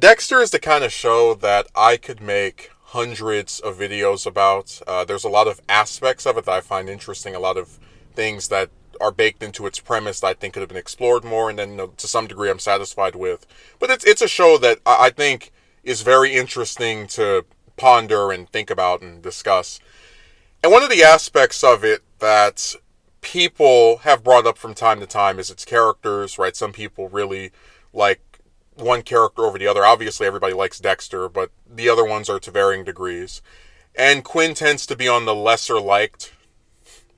Dexter is the kind of show that I could make hundreds of videos about. There's a lot of aspects of it that I find interesting, a lot of things that are baked into its premise that I think could have been explored more, and then to some degree I'm satisfied with. But it's a show that I think is very interesting to ponder and think about and discuss. And one of the aspects of it that people have brought up from time to time is its characters, right? Some people really like one character over the other. Obviously, everybody likes Dexter, but the other ones are to varying degrees. And Quinn tends to be on the lesser liked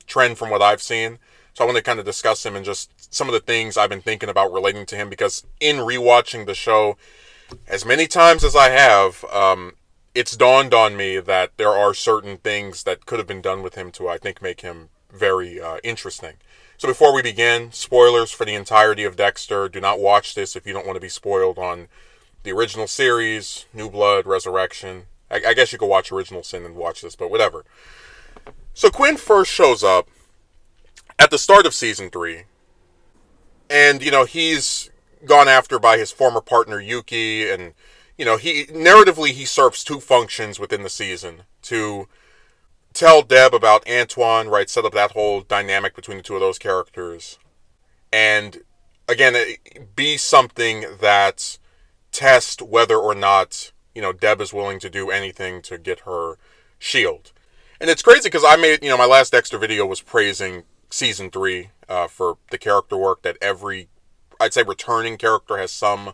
trend from what I've seen. So I want to kind of discuss him and just some of the things I've been thinking about relating to him, because in rewatching the show as many times as I have, it's dawned on me that there are certain things that could have been done with him to, I think, make him very interesting. So before we begin, spoilers for the entirety of Dexter. Do not watch this if you don't want to be spoiled on the original series, New Blood, Resurrection. I guess you could watch Original Sin and watch this, but whatever. So Quinn first shows up at the start of season 3. And, he's gone after by his former partner Yuki, and, narratively he serves two functions within the season. To tell Deb about Antoine, right, set up that whole dynamic between the two of those characters. And, again, be something that tests whether or not, Deb is willing to do anything to get her shield. And it's crazy because I made, my last Dexter video was praising season 3 for the character work, that every, I'd say, returning character has some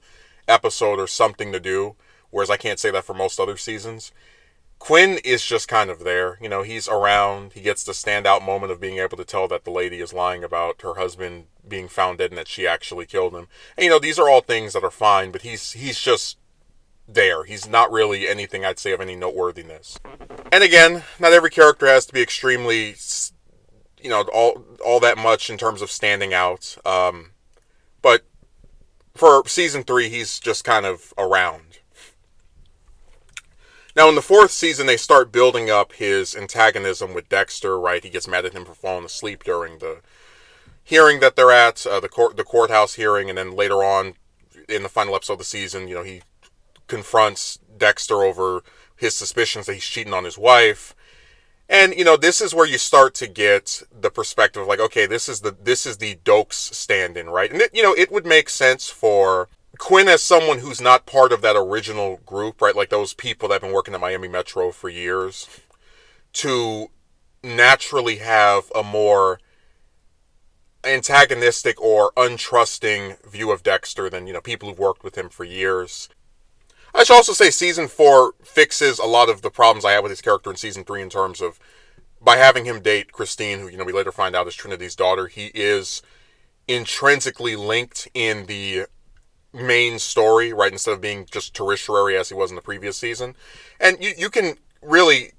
episode or something to do, whereas I can't say that for most other seasons. Quinn is just kind of there. He's around. He gets the standout moment of being able to tell that the lady is lying about her husband being found dead and that she actually killed him. And, these are all things that are fine, but he's just there. He's not really anything, I'd say, of any noteworthiness. And again, not every character has to be extremely, all that much in terms of standing out. But for season 3, he's just kind of around. Now, in the 4th season, they start building up his antagonism with Dexter, right? He gets mad at him for falling asleep during the hearing that they're at, the courthouse hearing, and then later on, in the final episode of the season, he confronts Dexter over his suspicions that he's cheating on his wife. And, this is where you start to get the perspective of, like, okay, this is the Daokes stand-in, right? And, it would make sense for Quinn as someone who's not part of that original group, right? Like those people that have been working at Miami Metro for years, to naturally have a more antagonistic or untrusting view of Dexter than, people who've worked with him for years. I should also say season 4 fixes a lot of the problems I had with his character in season 3 in terms of, by having him date Christine, who, we later find out is Trinity's daughter, he is intrinsically linked in the main story, right, instead of being just tertiary as he was in the previous season. And you can really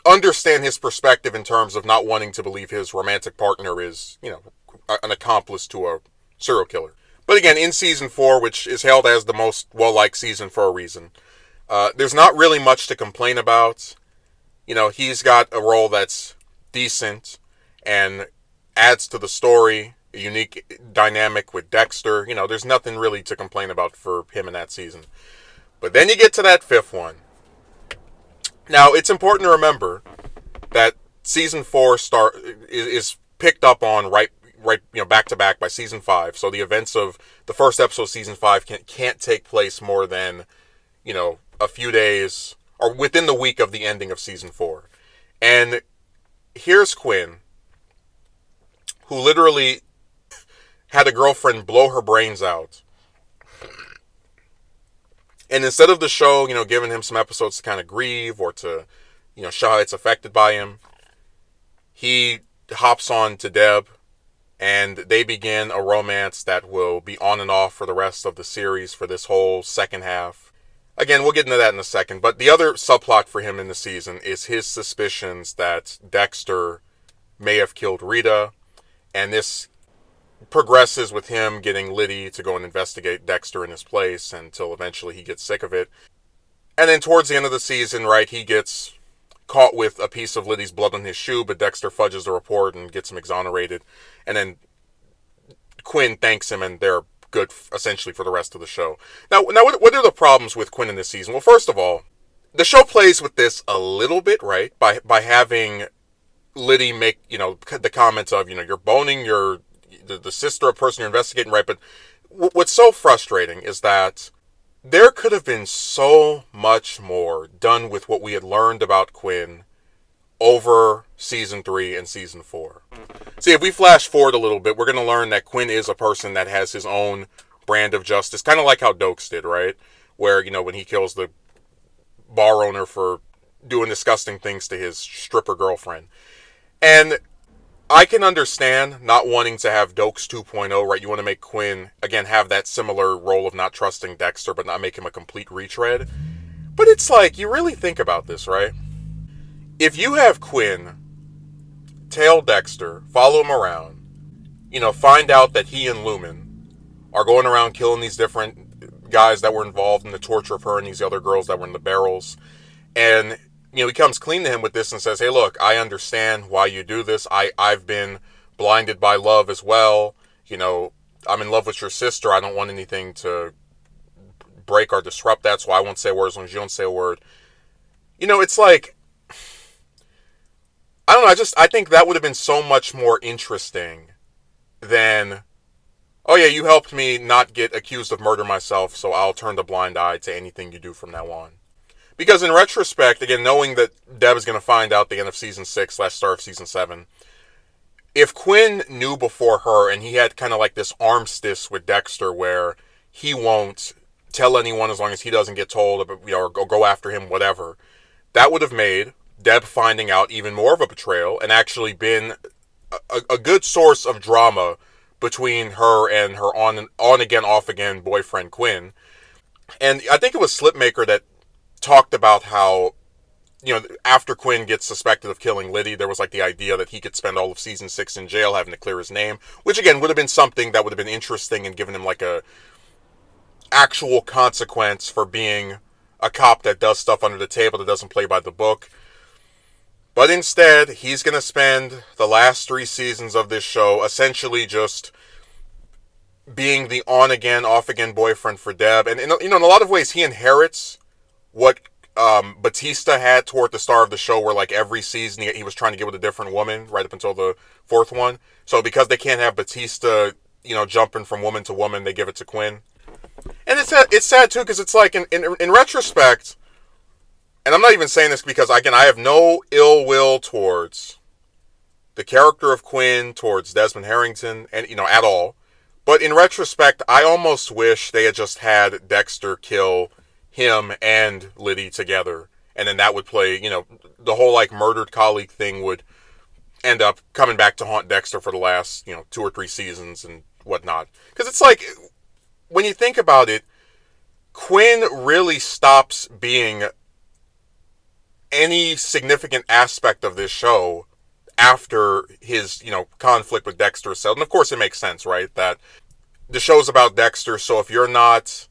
understand his perspective in terms of not wanting to believe his romantic partner is, an accomplice to a serial killer. But again, in season 4, which is hailed as the most well-liked season for a reason, there's not really much to complain about. He's got a role that's decent and adds to the story, a unique dynamic with Dexter. There's nothing really to complain about for him in that season. But then you get to that 5th one. Now, it's important to remember that season 4 is picked up on right, back to back by season 5. So the events of the first episode of season 5 can't take place more than, a few days or within the week of the ending of season 4. And here's Quinn, who literally had a girlfriend blow her brains out. And instead of the show, giving him some episodes to kind of grieve or to, show how it's affected by him, he hops on to Deb, and they begin a romance that will be on and off for the rest of the series for this whole second half. Again, we'll get into that in a second, but the other subplot for him in the season is his suspicions that Dexter may have killed Rita, and this progresses with him getting Liddy to go and investigate Dexter in his place until eventually he gets sick of it. And then towards the end of the season, right, he gets caught with a piece of Liddy's blood on his shoe, but Dexter fudges the report and gets him exonerated. And then Quinn thanks him, and they're good, essentially, for the rest of the show. Now what are the problems with Quinn in this season? Well, first of all, the show plays with this a little bit, right? By having Liddy make, the comments of, you're boning the sister of person you're investigating, right? But what's so frustrating is that there could have been so much more done with what we had learned about Quinn over Season 3 and Season 4. See, if we flash forward a little bit, we're going to learn that Quinn is a person that has his own brand of justice, kind of like how Doakes did, right? Where, when he kills the bar owner for doing disgusting things to his stripper girlfriend. And I can understand not wanting to have Doakes 2.0, right? You want to make Quinn, again, have that similar role of not trusting Dexter, but not make him a complete retread. But it's like, you really think about this, right? If you have Quinn tail Dexter, follow him around, find out that he and Lumen are going around killing these different guys that were involved in the torture of her and these other girls that were in the barrels, and he comes clean to him with this and says, hey, look, I understand why you do this. I've been blinded by love as well. I'm in love with your sister. I don't want anything to break or disrupt that, so I won't say a word as long as you don't say a word. It's like, I don't know, I think that would have been so much more interesting than, oh yeah, you helped me not get accused of murder myself, so I'll turn the blind eye to anything you do from now on. Because in retrospect, again, knowing that Deb is going to find out the end of Season 6 / start of Season 7, if Quinn knew before her and he had kind of like this armistice with Dexter where he won't tell anyone as long as he doesn't get told, or go after him, whatever, that would have made Deb finding out even more of a betrayal and actually been a good source of drama between her and her on again, off again boyfriend Quinn. And I think it was Slipmaker that talked about how, after Quinn gets suspected of killing Liddy, there was like the idea that he could spend all of Season 6 in jail having to clear his name, which again would have been something that would have been interesting and given him like a actual consequence for being a cop that does stuff under the table, that doesn't play by the book. But instead, he's going to spend the last 3 seasons of this show essentially just being the on-again, off-again boyfriend for Deb. And, in a lot of ways, he inherits what Batista had toward the start of the show, where like every season he was trying to get with a different woman right up until the 4th one. So because they can't have Batista, jumping from woman to woman, they give it to Quinn. And it's sad too, because it's like in retrospect, and I'm not even saying this because, again, I have no ill will towards the character of Quinn, towards Desmond Harrington, and at all. But in retrospect, I almost wish they had just had Dexter kill him and Liddy together, and then that would play, the whole like murdered colleague thing would end up coming back to haunt Dexter for the last 2 or 3 seasons and whatnot. Because it's like, when you think about it, Quinn really stops being any significant aspect of this show after his, conflict with Dexter is settled. And of course it makes sense, right? That the show's about Dexter, so if you're not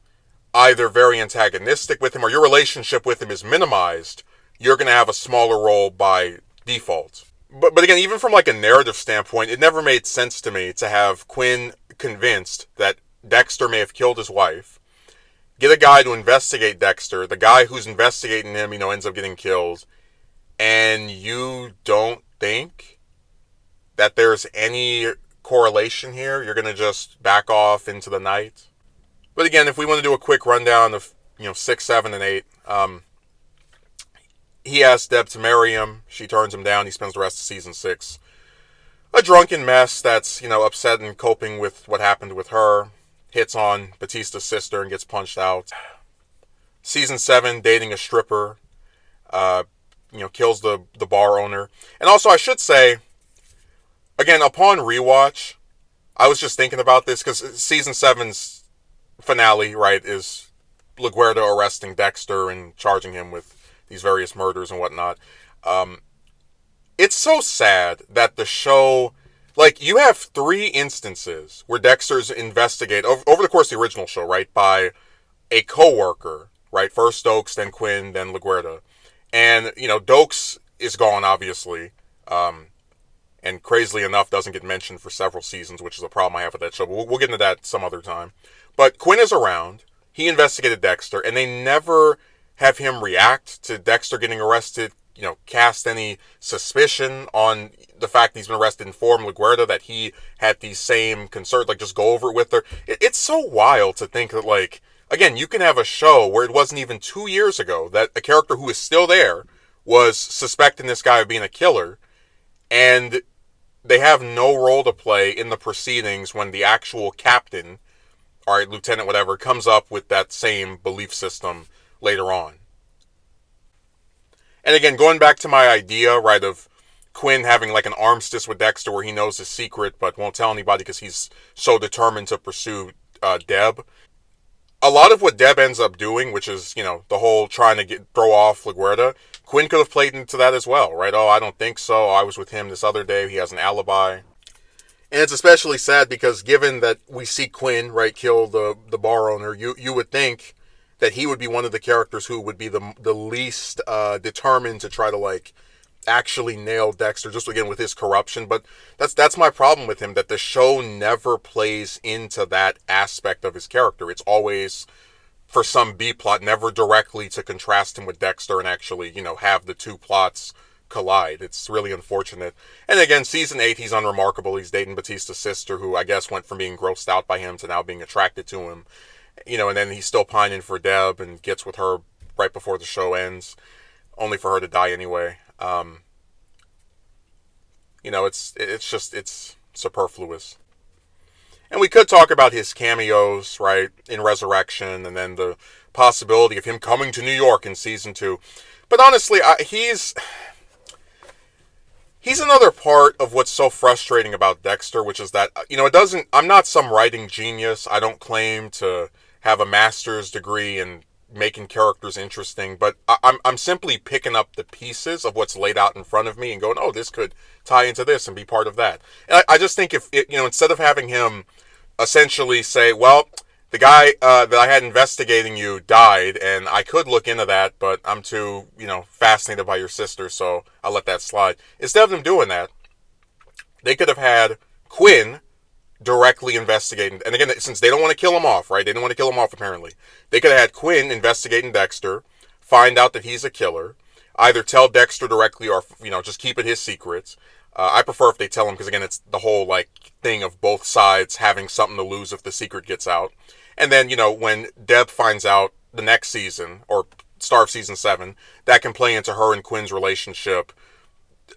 either very antagonistic with him or your relationship with him is minimized, you're going to have a smaller role by default. But again, even from like a narrative standpoint, it never made sense to me to have Quinn convinced that Dexter may have killed his wife, get a guy to investigate Dexter, the guy who's investigating him, ends up getting killed, and you don't think that there's any correlation here? You're going to just back off into the night? But again, if we want to do a quick rundown of, 6, 7, and 8, he asks Deb to marry him. She turns him down. He spends the rest of Season 6 a drunken mess that's, upset and coping with what happened with her. Hits on Batista's sister and gets punched out. Season 7, dating a stripper. Kills the bar owner. And also, I should say, again, upon rewatch, I was just thinking about this, because Season 7's finale, right, is LaGuardia arresting Dexter and charging him with these various murders and whatnot. It's so sad that the show, like, you have 3 instances where Dexter's investigated over the course of the original show, right, by a co-worker, right, first Doakes, then Quinn, then LaGuardia. And, Doakes is gone, obviously. and crazily enough doesn't get mentioned for several seasons, which is a problem I have with that show, but we'll get into that some other time. But Quinn is around. He investigated Dexter, and they never have him react to Dexter getting arrested, cast any suspicion on the fact that he's been arrested, inform LaGuardia that he had these same concerns, like just go over it with her. It's so wild to think that, like, again, you can have a show where it wasn't even 2 years ago that a character who is still there was suspecting this guy of being a killer, and they have no role to play in the proceedings when the actual captain, all right, lieutenant, whatever, comes up with that same belief system later on. And again, going back to my idea, right, of Quinn having like an armistice with Dexter where he knows his secret but won't tell anybody because he's so determined to pursue Deb. A lot of what Deb ends up doing, which is, the whole trying to throw off LaGuardia, Quinn could have played into that as well, right? Oh, I don't think so. I was with him this other day. He has an alibi. And it's especially sad because given that we see Quinn, right, kill the bar owner, you would think that he would be one of the characters who would be the least determined to try to, like, actually nail Dexter, just again with his corruption. But that's my problem with him, that the show never plays into that aspect of his character. It's always for some B plot, never directly to contrast him with Dexter and actually, have the two plots collide. It's really unfortunate. And again, season 8, he's unremarkable. He's dating Batista's sister, who I guess went from being grossed out by him to now being attracted to him. And then he's still pining for Deb and gets with her right before the show ends, only for her to die anyway. It's superfluous. And we could talk about his cameos, right, in Resurrection, and then the possibility of him coming to New York in season 2. But honestly, he's another part of what's so frustrating about Dexter, which is that, I'm not some writing genius. I don't claim to have a master's degree in making characters interesting, but I'm simply picking up the pieces of what's laid out in front of me and going, oh, this could tie into this and be part of that. And I just think if, instead of having him essentially say, well, the guy that I had investigating you died, and I could look into that, but I'm too, fascinated by your sister, so I'll let that slide. Instead of them doing that, they could have had Quinn directly investigating, and again, since they don't want to kill him off, right? They didn't want to kill him off, apparently. They could have had Quinn investigating Dexter, find out that he's a killer, either tell Dexter directly or, just keep it his secrets. I prefer if they tell him, because again, it's the whole, like, thing of both sides having something to lose if the secret gets out. And then, when Deb finds out the next season, or start of season 7, that can play into her and Quinn's relationship,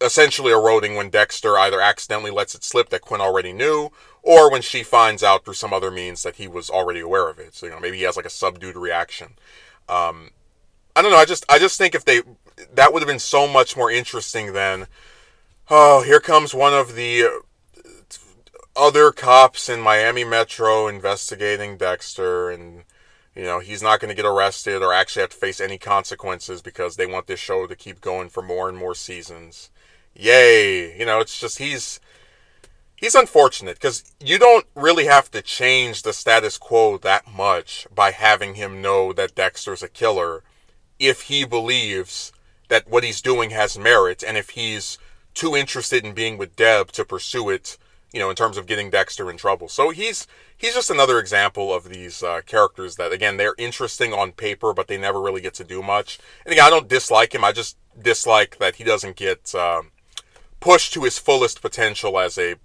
essentially eroding when Dexter either accidentally lets it slip that Quinn already knew, or when she finds out through some other means that he was already aware of it. So, maybe he has like a subdued reaction. I don't know. I just think if that would have been so much more interesting than, oh, here comes one of the other cops in Miami Metro investigating Dexter, and, he's not going to get arrested or actually have to face any consequences because they want this show to keep going for more and more seasons. Yay. It's just, he's unfortunate because you don't really have to change the status quo that much by having him know that Dexter's a killer if he believes that what he's doing has merit, and if he's too interested in being with Deb to pursue it, in terms of getting Dexter in trouble. So he's just another example of these characters that, again, they're interesting on paper, but they never really get to do much. And again, I don't dislike him. I just dislike that he doesn't get pushed to his fullest potential as a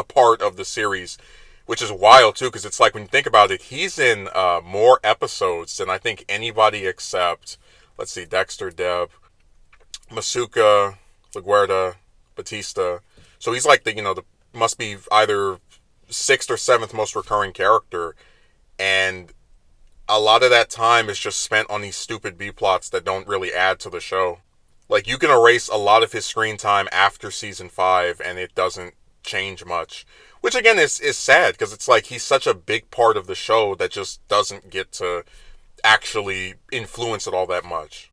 part of the series, which is wild too, because it's like, when you think about it, he's in more episodes than I think anybody except, let's see, Dexter, Deb, Masuka, LaGuardia, Batista. So he's like the must be either 6th or 7th most recurring character, and a lot of that time is just spent on these stupid B plots that don't really add to the show. Like, you can erase a lot of his screen time after season 5, and it doesn't change much, which again is sad, because it's like he's such a big part of the show that just doesn't get to actually influence it all that much.